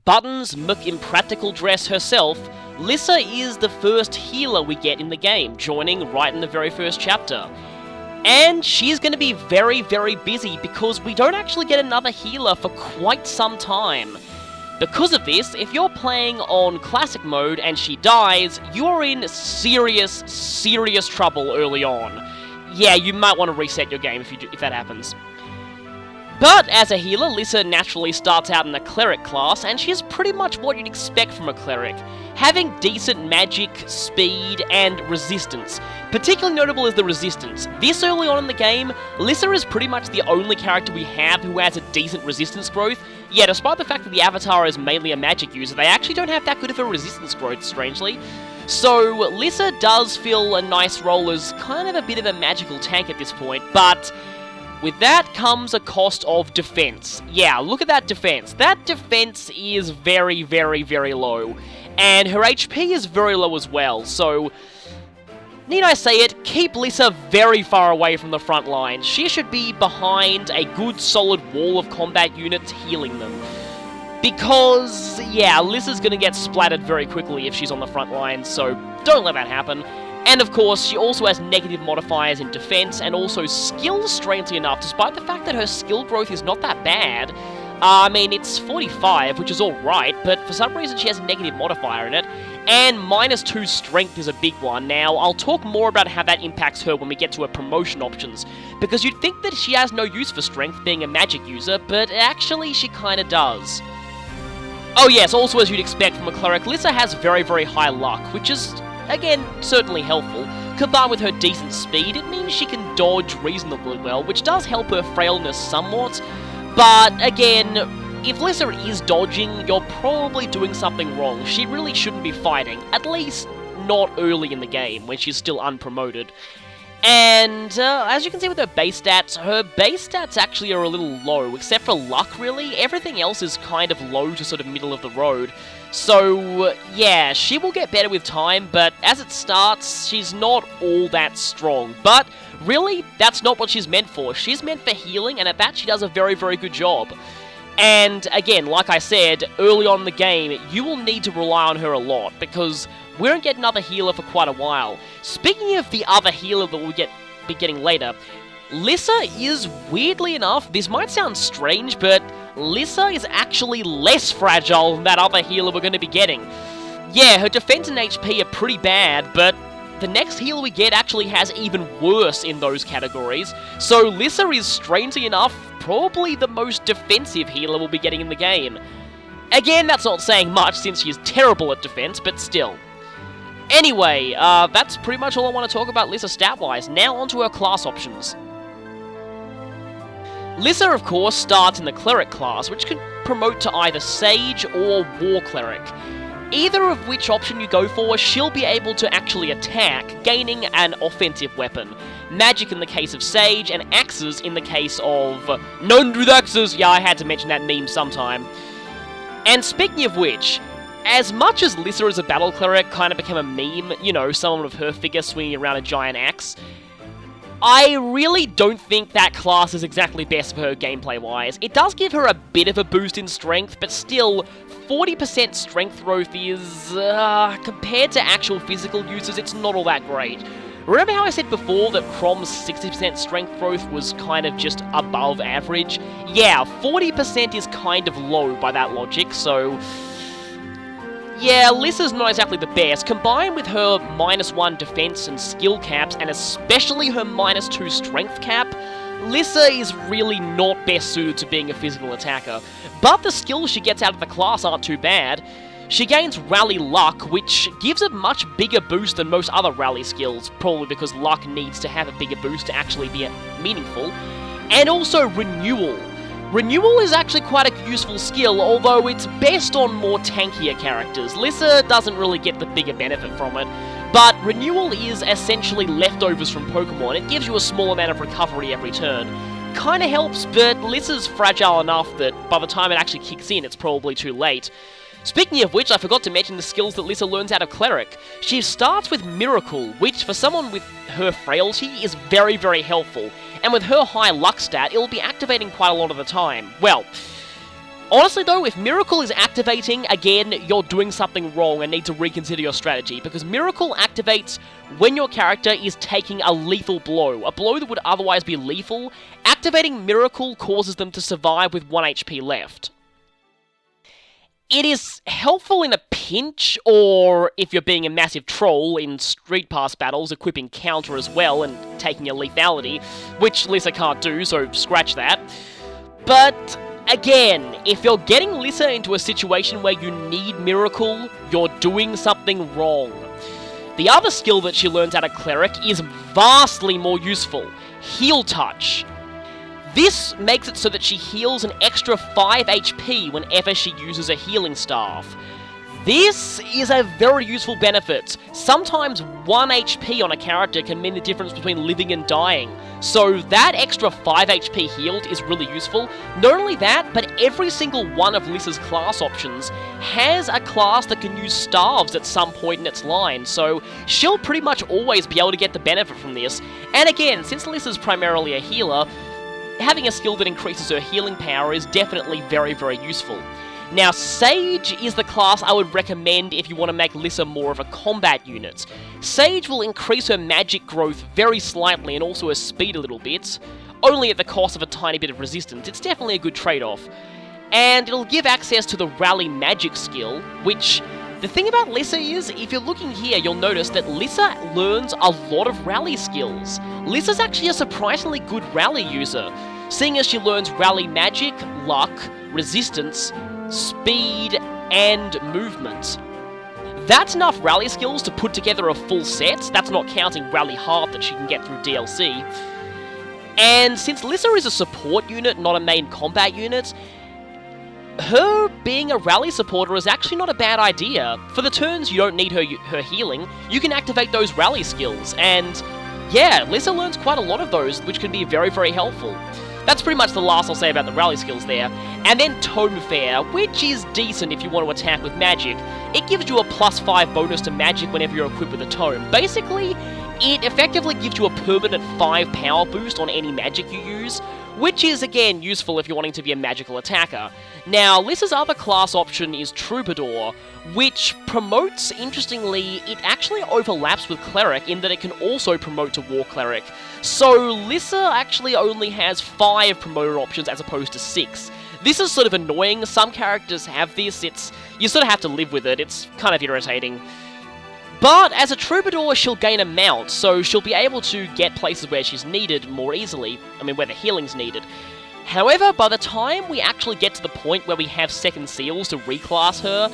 Buttons McImpractical Dress herself, Lissa is the first healer we get in the game, joining right in the very first chapter. And she's going to be very, very busy because we don't actually get another healer for quite some time. Because of this, if you're playing on Classic mode and she dies, you are in serious, serious trouble early on. Yeah, you might want to reset your game if that happens. But as a healer, Lissa naturally starts out in the cleric class, and she's pretty much what you'd expect from a cleric, having decent magic, speed, and resistance. Particularly notable is the resistance. This early on in the game, Lissa is pretty much the only character we have who has a decent resistance growth. Yeah, despite the fact that the avatar is mainly a magic user, they actually don't have that good of a resistance growth, strangely. So, Lissa does fill a nice role as kind of a bit of a magical tank at this point, but with that comes a cost of defense. Yeah, look at that defense. That defense is very, very, very low. And her HP is very low as well, so need I say it, keep Lissa very far away from the front line. She should be behind a good solid wall of combat units healing them. Because, yeah, Lissa's gonna get splattered very quickly if she's on the front line, so don't let that happen. And of course, she also has negative modifiers in defense and also skills, strangely enough, despite the fact that her skill growth is not that bad. I mean, it's 45, which is alright, but for some reason she has a negative modifier in it, and -2 strength is a big one. Now, I'll talk more about how that impacts her when we get to her promotion options, because you'd think that she has no use for strength being a magic user, but actually she kinda does. Oh yes, also as you'd expect from a cleric, Lissa has very, very high luck, which is, again, certainly helpful. Combined with her decent speed, it means she can dodge reasonably well, which does help her frailness somewhat. But, again, if Lissa is dodging, you're probably doing something wrong. She really shouldn't be fighting, at least not early in the game, when she's still unpromoted. And, as you can see with her base stats actually are a little low, except for luck, really. Everything else is kind of low to sort of middle of the road. So, yeah, she will get better with time, but as it starts, she's not all that strong. But, really, that's not what she's meant for. She's meant for healing, and at that she does a very, very good job. And, again, like I said, early on in the game, you will need to rely on her a lot, because we don't get another healer for quite a while. Speaking of the other healer that we'll be getting later, Lissa is, weirdly enough, this might sound strange, but Lissa is actually less fragile than that other healer we're going to be getting. Yeah, her defense and HP are pretty bad, but the next healer we get actually has even worse in those categories. So Lissa is, strangely enough, probably the most defensive healer we'll be getting in the game. Again, that's not saying much since she is terrible at defense, but still. Anyway, that's pretty much all I want to talk about Lissa stat-wise. Now onto her class options. Lissa, of course, starts in the Cleric class, which can promote to either Sage or War Cleric. Either of which option you go for, she'll be able to actually attack, gaining an offensive weapon. Magic in the case of Sage, and axes in the case of... None with axes! Yeah, I had to mention that meme sometime. And speaking of which, as much as Lissa as a battle cleric kind of became a meme, you know, someone with her figure swinging around a giant axe, I really don't think that class is exactly best for her gameplay-wise. It does give her a bit of a boost in strength, but still, 40% strength growth is, compared to actual physical uses, it's not all that great. Remember how I said before that Crom's 60% strength growth was kind of just above average? Yeah, 40% is kind of low by that logic, so... yeah, Lissa's not exactly the best. Combined with her -1 defense and skill caps, and especially her -2 strength cap, Lissa is really not best suited to being a physical attacker. But the skills she gets out of the class aren't too bad. She gains Rally Luck, which gives a much bigger boost than most other rally skills, probably because Luck needs to have a bigger boost to actually be meaningful. And also Renewal. Renewal is actually quite a useful skill, although it's best on more tankier characters. Lissa doesn't really get the bigger benefit from it, but Renewal is essentially leftovers from Pokemon. It gives you a small amount of recovery every turn. Kinda helps, but Lissa's fragile enough that by the time it actually kicks in, it's probably too late. Speaking of which, I forgot to mention the skills that Lissa learns out of Cleric. She starts with Miracle, which for someone with her frailty is very, very helpful. And with her high luck stat, it'll be activating quite a lot of the time. Well, Honestly though, if Miracle is activating, again, you're doing something wrong and need to reconsider your strategy, because Miracle activates when your character is taking a lethal blow, a blow that would otherwise be lethal. Activating Miracle causes them to survive with 1 HP left. It is helpful in a pinch, or if you're being a massive troll in Street Pass battles, equipping Counter as well and taking a lethality, which Lissa can't do, so scratch that. But again, if you're getting Lissa into a situation where you need Miracle, you're doing something wrong. The other skill that she learns out of Cleric is vastly more useful, Heal Touch. This makes it so that she heals an extra 5 HP whenever she uses a healing staff. This is a very useful benefit. Sometimes 1 HP on a character can mean the difference between living and dying, so that extra 5 HP healed is really useful. Not only that, but every single one of Lissa's class options has a class that can use staves at some point in its line, so she'll pretty much always be able to get the benefit from this. And again, since Lissa's primarily a healer, having a skill that increases her healing power is definitely very, very useful. Now, Sage is the class I would recommend if you want to make Lissa more of a combat unit. Sage will increase her magic growth very slightly and also her speed a little bit, only at the cost of a tiny bit of resistance. It's definitely a good trade-off. And it'll give access to the Rally Magic skill, which, the thing about Lissa is, if you're looking here, you'll notice that Lissa learns a lot of rally skills. Lissa's actually a surprisingly good rally user, seeing as she learns Rally Magic, Luck, Resistance, Speed, and Movement. That's enough rally skills to put together a full set. That's not counting Rally Heart that she can get through DLC. And since Lissa is a support unit, not a main combat unit, her being a rally supporter is actually not a bad idea. For the turns you don't need her healing, you can activate those rally skills, and yeah, Lissa learns quite a lot of those, which can be very, very helpful. That's pretty much the last I'll say about the rally skills there. And then Tome Fair, which is decent if you want to attack with magic. It gives you a +5 bonus to magic whenever you're equipped with a tome. Basically, it effectively gives you a permanent 5 power boost on any magic you use, which is, again, useful if you're wanting to be a magical attacker. Now, Lissa's other class option is Troubadour, which promotes, interestingly, it actually overlaps with Cleric in that it can also promote to War Cleric. So Lissa actually only has 5 promoter options as opposed to 6. This is sort of annoying. Some characters have this. You sort of have to live with it. It's kind of irritating. But as a Troubadour, she'll gain a mount, so she'll be able to get places where she's needed more easily. I mean, where the healing's needed. However, by the time we actually get to the point where we have second seals to reclass her,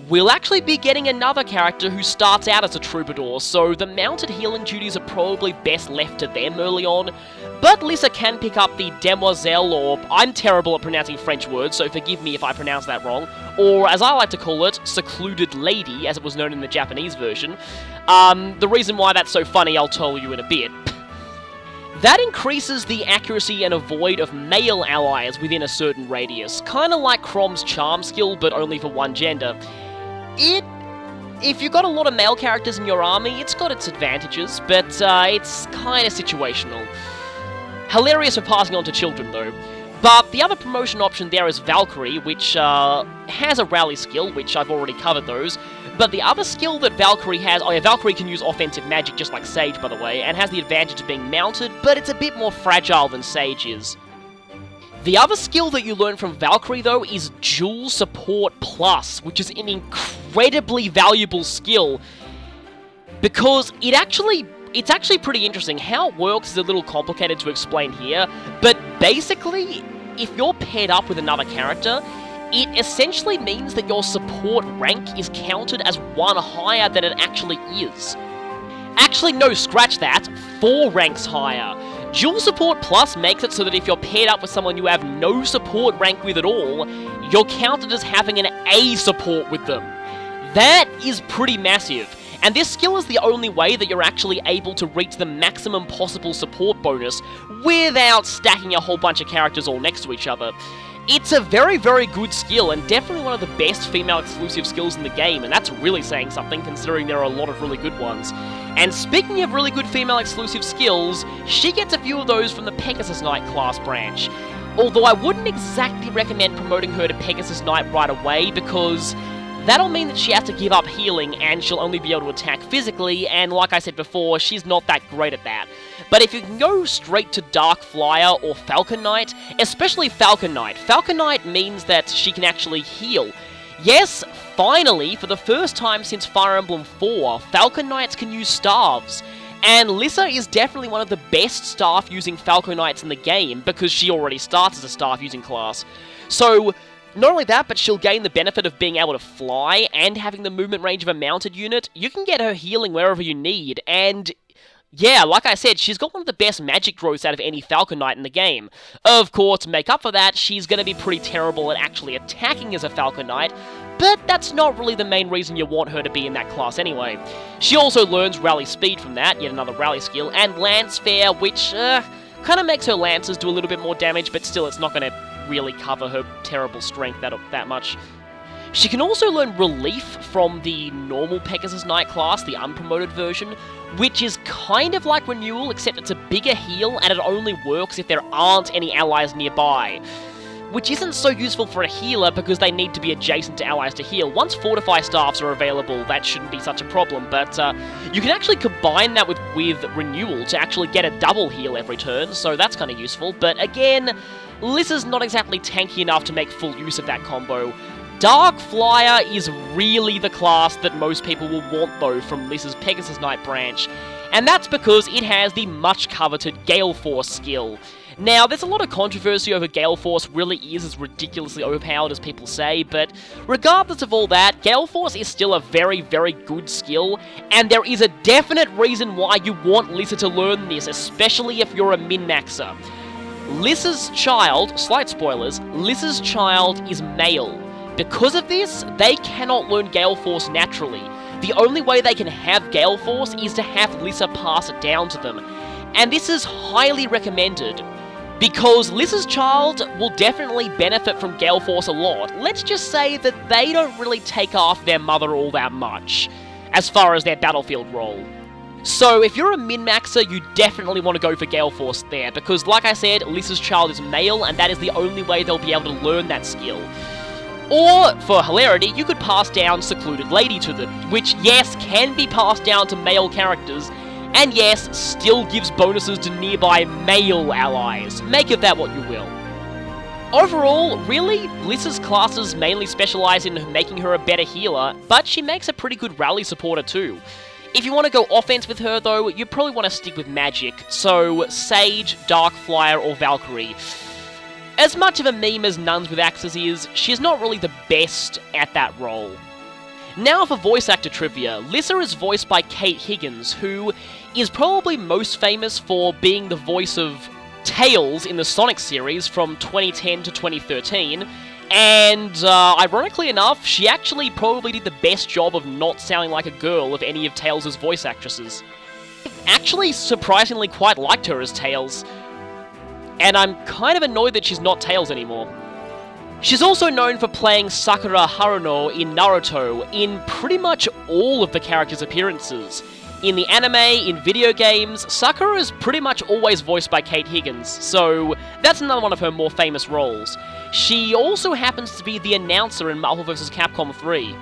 we'll actually be getting another character who starts out as a Troubadour, so the mounted healing duties are probably best left to them early on. But Lissa can pick up the Demoiselle, or I'm terrible at pronouncing French words, so forgive me if I pronounce that wrong, or as I like to call it, Secluded Lady, as it was known in the Japanese version. The reason why that's so funny I'll tell you in a bit. That increases the accuracy and avoid of male allies within a certain radius, kinda like Crom's charm skill, but only for one gender. If you've got a lot of male characters in your army, it's got its advantages, but it's kinda situational. Hilarious for passing on to children, though. But the other promotion option there is Valkyrie, which has a rally skill, which I've already covered those. But the other skill that Valkyrie has... Oh yeah, Valkyrie can use offensive magic just like Sage, by the way, and has the advantage of being mounted, but it's a bit more fragile than Sage is. The other skill that you learn from Valkyrie, though, is Dual Support Plus, which is an incredibly valuable skill, because it's actually pretty interesting. How it works is a little complicated to explain here, but basically, if you're paired up with another character, it essentially means that your support rank is counted as 1 higher than it actually is. Actually, no, scratch that, 4 ranks higher. Dual Support Plus makes it so that if you're paired up with someone you have no support rank with at all, you're counted as having an A support with them. That is pretty massive. And this skill is the only way that you're actually able to reach the maximum possible support bonus without stacking a whole bunch of characters all next to each other. It's a very, very good skill, and definitely one of the best female exclusive skills in the game, and that's really saying something considering there are a lot of really good ones. And speaking of really good female exclusive skills, she gets a few of those from the Pegasus Knight class branch. Although I wouldn't exactly recommend promoting her to Pegasus Knight right away, because that'll mean that she has to give up healing and she'll only be able to attack physically, and like I said before, she's not that great at that. But if you can go straight to Dark Flyer or Falcon Knight, especially Falcon Knight. Falcon Knight means that she can actually heal. Yes, finally, for the first time since Fire Emblem 4, Falcon Knights can use staves. And Lissa is definitely one of the best staff-using Falcon Knights in the game, because she already starts as a staff-using class. So, not only that, but she'll gain the benefit of being able to fly and having the movement range of a mounted unit. You can get her healing wherever you need, and yeah, like I said, she's got one of the best magic growths out of any Falcon Knight in the game. Of course, to make up for that, she's going to be pretty terrible at actually attacking as a Falcon Knight, but that's not really the main reason you want her to be in that class anyway. She also learns Rally Speed from that, yet another rally skill, and Lance Fair, which kind of makes her lances do a little bit more damage, but still it's not going to really cover her terrible strength that much. She can also learn Relief from the normal Pegasus Knight class, the unpromoted version, which is kind of like Renewal, except it's a bigger heal, and it only works if there aren't any allies nearby. Which isn't so useful for a healer, because they need to be adjacent to allies to heal. Once Fortify Staffs are available, that shouldn't be such a problem, but you can actually combine that with Renewal to actually get a double heal every turn, so that's kind of useful. But again, Lissa's not exactly tanky enough to make full use of that combo. Dark Flyer is really the class that most people will want, though, from Lissa's Pegasus Knight branch, and that's because it has the much-coveted Gale Force skill. Now, there's a lot of controversy over Gale Force really is as ridiculously overpowered as people say, but regardless of all that, Gale Force is still a very, very good skill, and there is a definite reason why you want Lissa to learn this, especially if you're a min-maxer. Lissa's child, slight spoilers, Lissa's child is male. Because of this, they cannot learn Gale Force naturally. The only way they can have Gale Force is to have Lissa pass it down to them. And this is highly recommended, because Lissa's child will definitely benefit from Gale Force a lot. Let's just say that they don't really take after their mother all that much, as far as their battlefield role. So if you're a min-maxer, you definitely want to go for Gale Force there, because like I said, Lissa's child is male, and that is the only way they'll be able to learn that skill. Or, for hilarity, you could pass down Secluded Lady to them, which, yes, can be passed down to male characters, and yes, still gives bonuses to nearby male allies. Make of that what you will. Overall, really, Lissa's classes mainly specialize in making her a better healer, but she makes a pretty good rally supporter too. If you want to go offense with her though, you probably want to stick with magic, so Sage, Dark Flyer, or Valkyrie. As much of a meme as Nuns with Axes is, she's not really the best at that role. Now for voice actor trivia. Lissa is voiced by Kate Higgins, who is probably most famous for being the voice of Tails in the Sonic series from 2010 to 2013, and ironically enough, she actually probably did the best job of not sounding like a girl of any of Tails' voice actresses. I actually surprisingly quite liked her as Tails, and I'm kind of annoyed that she's not Tails anymore. She's also known for playing Sakura Haruno in Naruto in pretty much all of the characters' appearances. In the anime, in video games, Sakura is pretty much always voiced by Kate Higgins, so that's another one of her more famous roles. She also happens to be the announcer in Marvel vs. Capcom 3.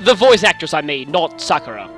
The voice actress, I mean, not Sakura.